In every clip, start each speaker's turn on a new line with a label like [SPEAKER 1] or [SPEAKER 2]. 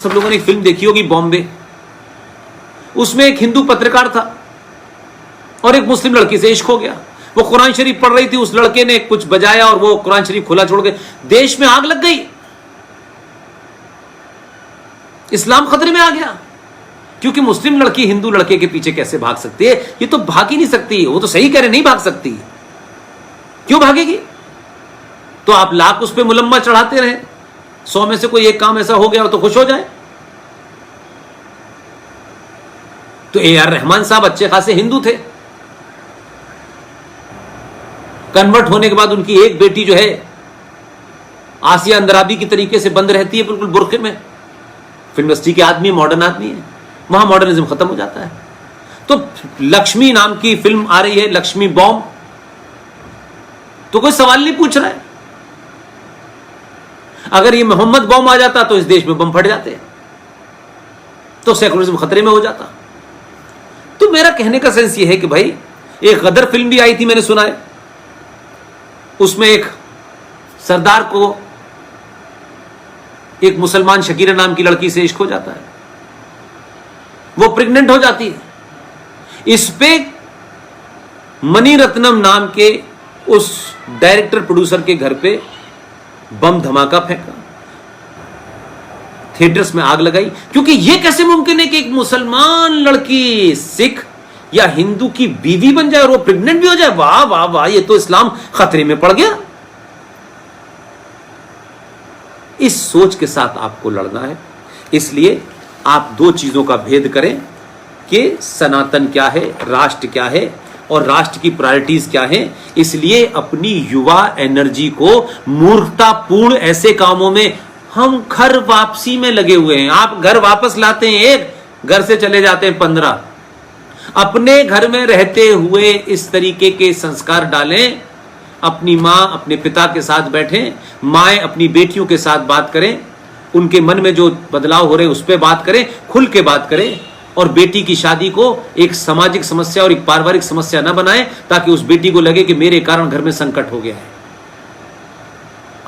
[SPEAKER 1] सब लोगों ने एक फिल्म देखी होगी बॉम्बे, उसमें एक हिंदू पत्रकार था और एक मुस्लिम लड़की से इश्क हो गया। वो कुरान शरीफ पढ़ रही थी, उस लड़के ने कुछ बजाया और वो कुरान शरीफ खुला छोड़ गए। देश में आग लग गई, इस्लाम खतरे में आ गया, क्योंकि मुस्लिम लड़की हिंदू लड़के के पीछे कैसे भाग सकती है? ये तो भाग ही नहीं सकती। वो तो सही कह रहे, नहीं भाग सकती। क्यों भागेगी? तो आप लाख उस पर मुलम्मा चढ़ाते रहे, 100 में से कोई एक काम ऐसा हो गया तो खुश हो जाए। तो AR रहमान साहब अच्छे खासे हिंदू थे, कन्वर्ट होने के बाद उनकी एक बेटी जो है आसिया अंदराबी की तरीके से बंद रहती है, बिल्कुल बुर्के में। फिल्म इंडस्ट्री के आदमी, मॉडर्न आदमी है, वहां मॉडर्निज्म खत्म हो जाता है। तो लक्ष्मी नाम की फिल्म आ रही है, लक्ष्मी बॉम्ब, तो कोई सवाल नहीं पूछ रहा है। अगर ये मोहम्मद बॉम्ब आ जाता तो इस देश में बम फट जाते, तो सेकुलरिज्म खतरे में हो जाता। तो मेरा कहने का सेंस ये है कि भाई, एक गदर फिल्म भी आई थी, मैंने सुना है, उसमें एक सरदार को एक मुसलमान शकीरा नाम की लड़की से इश्क हो जाता है, वो प्रेग्नेंट हो जाती है। इस पे मनी रत्नम नाम के उस डायरेक्टर प्रोड्यूसर के घर पे बम धमाका फेंका, थिएटर्स में आग लगाई, क्योंकि यह कैसे मुमकिन है कि एक मुसलमान लड़की सिख या हिंदू की बीवी बन जाए और वो प्रेग्नेंट भी हो जाए? वाह वाह वाह, ये तो इस्लाम खतरे में पड़ गया। इस सोच के साथ आपको लड़ना है। इसलिए आप दो चीजों का भेद करें कि सनातन क्या है, राष्ट्र क्या है और राष्ट्र की प्रायोरिटीज क्या है। इसलिए अपनी युवा एनर्जी को मूर्खतापूर्ण ऐसे कामों में, हम घर वापसी में लगे हुए हैं। आप घर वापस लाते हैं एक, घर से चले जाते हैं 15। अपने घर में रहते हुए इस तरीके के संस्कार डालें। अपनी मां अपने पिता के साथ बैठें, माएं अपनी बेटियों के साथ बात करें, उनके मन में जो बदलाव हो रहे हैं उस पर बात करें, खुल के बात करें, और बेटी की शादी को एक सामाजिक समस्या और एक पारिवारिक समस्या न बनाएं, ताकि उस बेटी को लगे कि मेरे कारण घर में संकट हो गया है।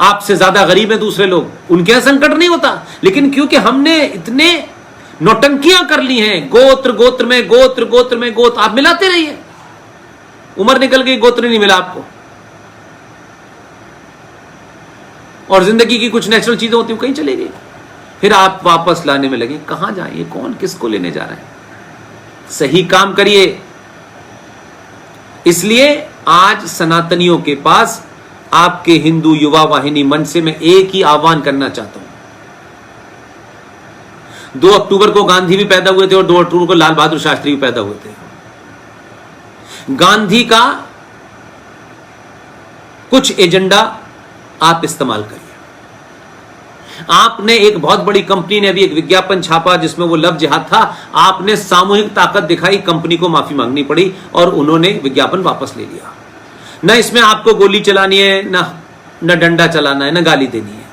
[SPEAKER 1] आपसे ज्यादा गरीब है दूसरे लोग, उनके यहां संकट नहीं होता, लेकिन क्योंकि हमने इतने नौटंकियां कर ली हैं, गोत्र गोत्र में गोत्र गोत्र में गोत्र, आप मिलाते रहिए, उम्र निकल गई, गोत्र नहीं मिला आपको। और जिंदगी की कुछ नेचुरल चीजें होती हैं, कहीं चली गई, फिर आप वापस लाने में लगे। कहां जाए, कौन किसको लेने जा रहा है? सही काम करिए। इसलिए आज सनातनियों के पास, आपके हिंदू युवा वाहिनी मंच से मैं एक ही आह्वान करना चाहता हूं। 2 अक्टूबर को गांधी भी पैदा हुए थे और 2 अक्टूबर को लाल बहादुर शास्त्री भी पैदा हुए थे। गांधी का कुछ एजेंडा आप इस्तेमाल करिए। आपने एक बहुत बड़ी कंपनी ने अभी एक विज्ञापन छापा जिसमें वो लव जिहाद था, आपने सामूहिक ताकत दिखाई, कंपनी को माफी मांगनी पड़ी और उन्होंने विज्ञापन वापस ले लिया। न इसमें आपको गोली चलानी है, न डंडा चलाना है, न गाली देनी है।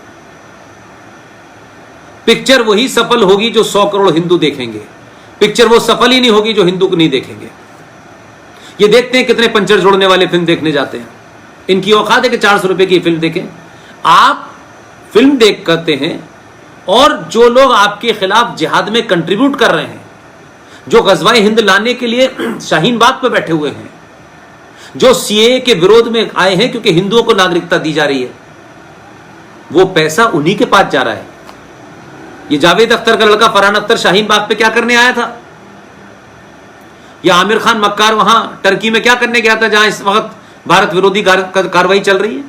[SPEAKER 1] पिक्चर वही सफल होगी जो 100 करोड़ हिंदू देखेंगे। पिक्चर वो सफल ही नहीं होगी जो हिंदू को नहीं देखेंगे। ये देखते हैं कितने पंचर जोड़ने वाले फिल्म देखने जाते हैं, इनकी औकात है कि 400 रुपए की फिल्म देखें। आप फिल्म देख करते हैं, और जो लोग आपके खिलाफ जिहाद में कंट्रीब्यूट कर रहे हैं, जो गजवाए हिंद लाने के लिए शाहीन बाग पे बैठे हुए हैं, जो CAA के विरोध में आए हैं क्योंकि हिंदुओं को नागरिकता दी जा रही है, वो पैसा उन्हीं के पास जा रहा है। ये जावेद अख्तर का लड़का फरहान अख्तर शाहीन बाग पे क्या करने आया था? या आमिर खान मक्कार वहां टर्की में क्या करने गया था, जहां इस वक्त भारत विरोधी कार्रवाई चल रही है?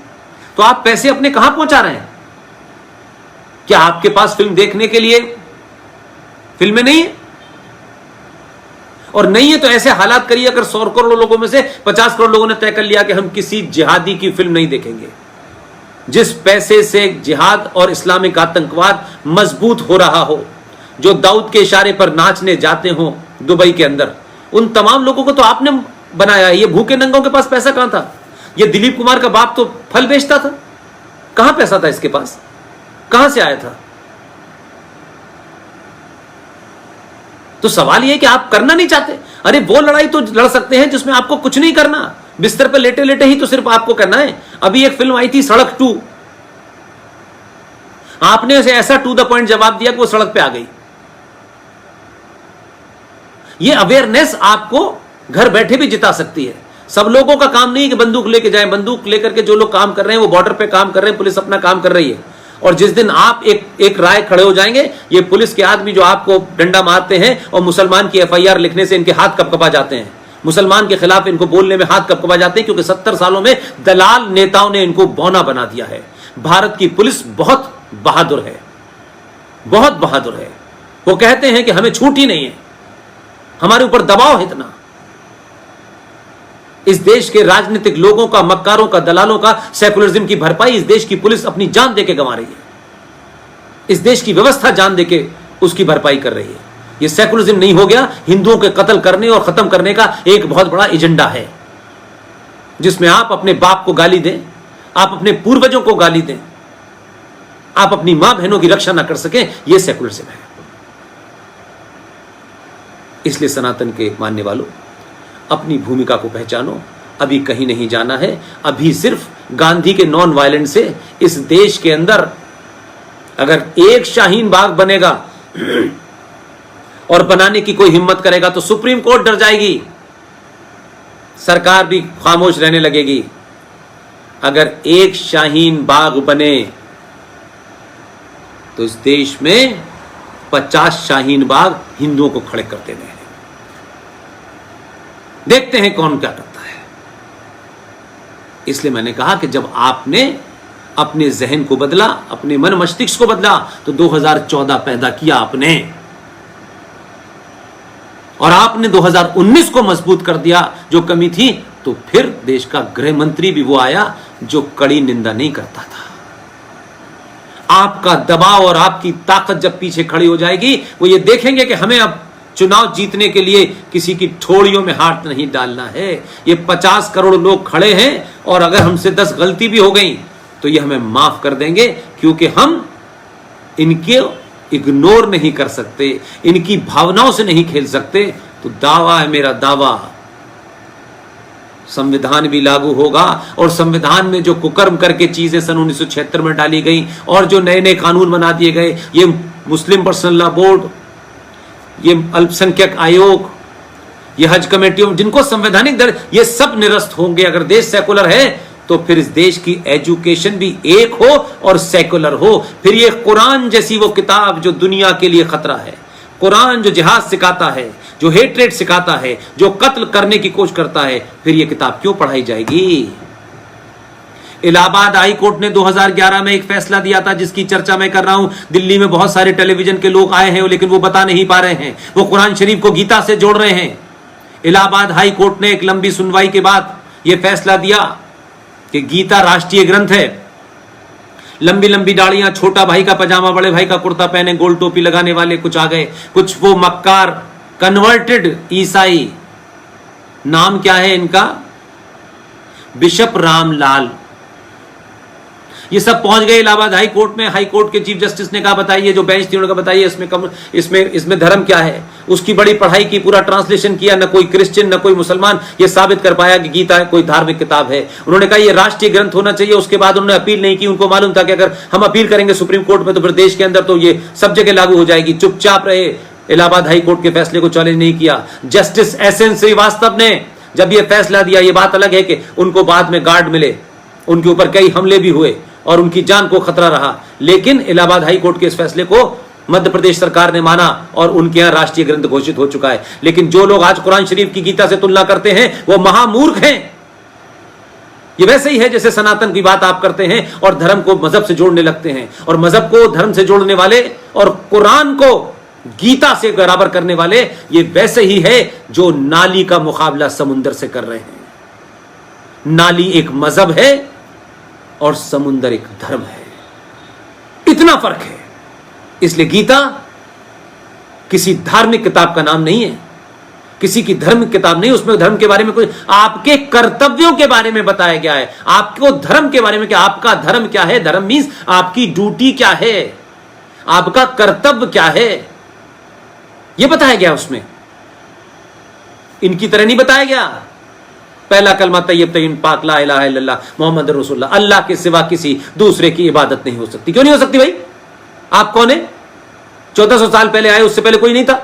[SPEAKER 1] तो आप पैसे अपने कहां पहुंचा रहे हैं? क्या आपके पास फिल्म देखने के लिए फिल्में नहीं है? और नहीं है तो ऐसे हालात करिए, अगर 100 करोड़ लोगों में से 50 करोड़ लोगों ने तय कर लिया कि हम किसी जिहादी की फिल्म नहीं देखेंगे। जिस पैसे से जिहाद और इस्लामिक आतंकवाद मजबूत हो रहा हो, जो दाऊद के इशारे पर नाचने जाते हो दुबई के अंदर, उन तमाम लोगों को तो आपने बनाया है। ये भूखे नंगों के पास पैसा कहां था? ये दिलीप कुमार का बाप तो फल बेचता था, कहां पैसा था इसके पास? कहां से आया था? तो सवाल यह कि आप करना नहीं चाहते। अरे वो लड़ाई तो लड़ सकते हैं जिसमें आपको कुछ नहीं करना, बिस्तर पर लेटे लेटे ही तो सिर्फ आपको करना है। अभी एक फिल्म आई थी सड़क 2, आपने उसे ऐसा टू द पॉइंट जवाब दिया कि वो सड़क पे आ गई। ये अवेयरनेस आपको घर बैठे भी जिता सकती है। सब लोगों का काम नहीं है कि बंदूक लेके जाएं। बंदूक लेकर के जो लोग काम कर रहे हैं वो बॉर्डर पे काम कर रहे हैं, पुलिस अपना काम कर रही है। और जिस दिन आप एक राय खड़े हो जाएंगे, ये पुलिस के आदमी जो आपको डंडा मारते हैं और मुसलमान की FIR लिखने से इनके हाथ कपकपा जाते हैं, मुसलमान के खिलाफ इनको बोलने में हाथ कपकपा जाते हैं, क्योंकि 70 सालों में दलाल नेताओं ने इनको बौना बना दिया है। भारत की पुलिस बहुत बहादुर है, बहुत बहादुर है। वो कहते हैं कि हमें छूट ही नहीं है, हमारे ऊपर दबाव है इतना। इस देश के राजनीतिक लोगों का, मक्कारों का, दलालों का सेकुलरिज्म की भरपाई इस देश की पुलिस अपनी जान देके गंवा रही है। इस देश की व्यवस्था जान देके उसकी भरपाई कर रही है। यह सेकुलरिज्म नहीं हो गया, हिंदुओं के कत्ल करने और खत्म करने का एक बहुत बड़ा एजेंडा है, जिसमें आप अपने बाप को गाली दें, आप अपने पूर्वजों को गाली दें, आप अपनी मां बहनों की रक्षा ना कर सकें, यह सेकुलरिज्म है। इसलिए सनातन के मानने वालों, अपनी भूमिका को पहचानो। अभी कहीं नहीं जाना है। अभी सिर्फ गांधी के नॉन वायलेंस से इस देश के अंदर अगर एक शाहीन बाग बनेगा और बनाने की कोई हिम्मत करेगा तो सुप्रीम कोर्ट डर जाएगी, सरकार भी खामोश रहने लगेगी। अगर एक शाहीन बाग बने तो इस देश में 50 शाहीन बाग हिंदुओं को खड़े कर देने हैं। देखते हैं कौन क्या करता है। इसलिए मैंने कहा कि जब आपने अपने जहन को बदला, अपने मन मस्तिष्क को बदला, तो 2014 पैदा किया आपने, और आपने 2019 को मजबूत कर दिया जो कमी थी। तो फिर देश का गृह मंत्री भी वो आया जो कड़ी निंदा नहीं करता था। आपका दबाव और आपकी ताकत जब पीछे खड़ी हो जाएगी, वो ये देखेंगे कि हमें अब चुनाव जीतने के लिए किसी की ठोड़ियों में हाथ नहीं डालना है। ये 50 करोड़ लोग खड़े हैं और अगर हमसे 10 गलती भी हो गई तो ये हमें माफ कर देंगे, क्योंकि हम इनके इग्नोर नहीं कर सकते, इनकी भावनाओं से नहीं खेल सकते। तो दावा है मेरा, दावा संविधान भी लागू होगा। और संविधान में जो कुकर्म करके चीजें सन 1976 में डाली गई और जो नए नए कानून बना दिए गए, ये मुस्लिम पर्सनल लॉ बोर्ड, ये अल्पसंख्यक आयोग, ये हज कमेटियों, जिनको संवैधानिक दर, ये सब निरस्त होंगे। अगर देश सेकुलर है तो फिर इस देश की एजुकेशन भी एक हो और सेकुलर हो। फिर ये कुरान जैसी वो किताब जो दुनिया के लिए खतरा है, कुरान जो जिहाद सिखाता है, जो हेट्रेड सिखाता है, जो कत्ल करने की कोशिश करता है, फिर ये किताब क्यों पढ़ाई जाएगी? इलाहाबाद हाई कोर्ट ने 2011 में एक फैसला दिया था जिसकी चर्चा मैं कर रहा हूं। दिल्ली में बहुत सारे टेलीविजन के लोग आए हैं लेकिन वो बता नहीं पा रहे हैं। वो कुरान शरीफ को गीता से जोड़ रहे हैं। इलाहाबाद हाई कोर्ट ने एक लंबी सुनवाई के बाद यह फैसला दिया कि गीता राष्ट्रीय ग्रंथ है। लंबी लंबी दाढ़ियां, छोटा भाई का पजामा, बड़े भाई का कुर्ता पहने, गोल टोपी लगाने वाले कुछ आ गए, कुछ वो मक्कार कन्वर्टेड ईसाई, नाम क्या है इनका, बिशप रामलाल, ये सब पहुंच गए इलाहाबाद हाई कोर्ट में। हाई कोर्ट के चीफ जस्टिस ने कहा बताइए, जो बेंच थी उन्होंने कहा बताइए इसमें धर्म क्या है। उसकी बड़ी पढ़ाई की, पूरा ट्रांसलेशन किया, न कोई क्रिश्चियन न कोई मुसलमान ये साबित कर पाया कि गीता कोई धार्मिक किताब है। उन्होंने कहा ये राष्ट्रीय ग्रंथ होना चाहिए। उसके बाद उन्होंने अपील नहीं की। उनको मालूम था कि अगर हम अपील करेंगे सुप्रीम कोर्ट में तो फिर देश के अंदर तो ये सब जगह लागू हो जाएगी। चुपचाप रहे, इलाहाबाद हाई कोर्ट के फैसले को चैलेंज नहीं किया। जस्टिस SN श्रीवास्तव ने जब यह फैसला दिया, ये बात अलग है कि उनको बाद में गार्ड मिले, उनके ऊपर कई हमले भी हुए और उनकी जान को खतरा रहा, लेकिन इलाहाबाद हाई कोर्ट के इस फैसले को मध्य प्रदेश सरकार ने माना और उनके यहां राष्ट्रीय ग्रंथ घोषित हो चुका है। लेकिन जो लोग आज कुरान शरीफ की गीता से तुलना करते हैं वो महामूर्ख हैं। ये वैसे ही है जैसे सनातन की बात आप करते हैं और धर्म को मजहब से जोड़ने लगते हैं, और मजहब को धर्म से जोड़ने वाले और कुरान को गीता से बराबर करने वाले ये वैसे ही है जो नाली का मुकाबला समुद्र से कर रहे हैं। नाली एक मजहब है और समुद्र एक धर्म है, इतना फर्क है। इसलिए गीता किसी धार्मिक किताब का नाम नहीं है, किसी की धर्म किताब नहीं। उसमें धर्म के बारे में कोई, आपके कर्तव्यों के बारे में बताया गया है, आपको धर्म के बारे में क्या, आपका धर्म क्या है। धर्म मीन्स आपकी ड्यूटी क्या है, आपका कर्तव्य क्या है, यह बताया गया उसमें। इनकी तरह नहीं बताया गया। पहला कलमा तैयब तय्यब पाक ला इलाहा इल्लल्लाह मोहम्मद रसूलुल्लाह, अल्लाह के सिवा किसी दूसरे की इबादत नहीं हो सकती। क्यों नहीं हो सकती भाई? आप कौन है? 1400 साल पहले आए, उससे पहले कोई नहीं था।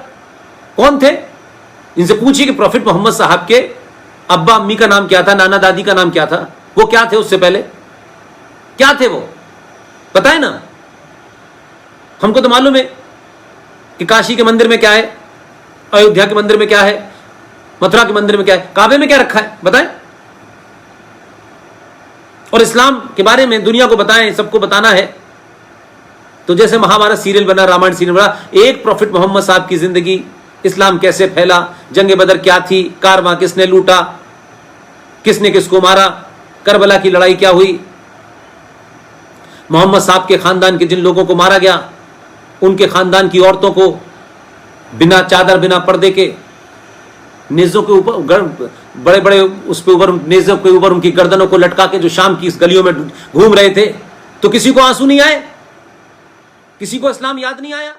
[SPEAKER 1] कौन थे? इनसे पूछिए कि प्रॉफिट मोहम्मद साहब के अब्बा अम्मी का नाम क्या था, नाना दादी का नाम क्या था, वो क्या थे उससे पहले, क्या थे वो, पता है ना? हमको तो मालूम है कि काशी के मंदिर में क्या है, अयोध्या के मंदिर में क्या है, मथुरा के मंदिर में क्या है, काबे में क्या रखा है, बताएं। और इस्लाम के बारे में दुनिया को बताएं, सबको बताना है। तो जैसे महाभारत सीरियल बना, रामायण सीरियल बना, एक प्रॉफिट मोहम्मद साहब की जिंदगी, इस्लाम कैसे फैला, जंग बदर क्या थी, कारवां किसने लूटा, किसने किसको मारा, करबला की लड़ाई क्या हुई, मोहम्मद साहब के खानदान के जिन लोगों को मारा गया, उनके खानदान की औरतों को बिना चादर, बिना पर्दे के, नेज़ों के ऊपर, बड़े बड़े उस पे ऊपर, नेज़ों के ऊपर उनकी गर्दनों को लटका के जो शाम की इस गलियों में घूम रहे थे, तो किसी को आंसू नहीं आए, किसी को इस्लाम याद नहीं आया।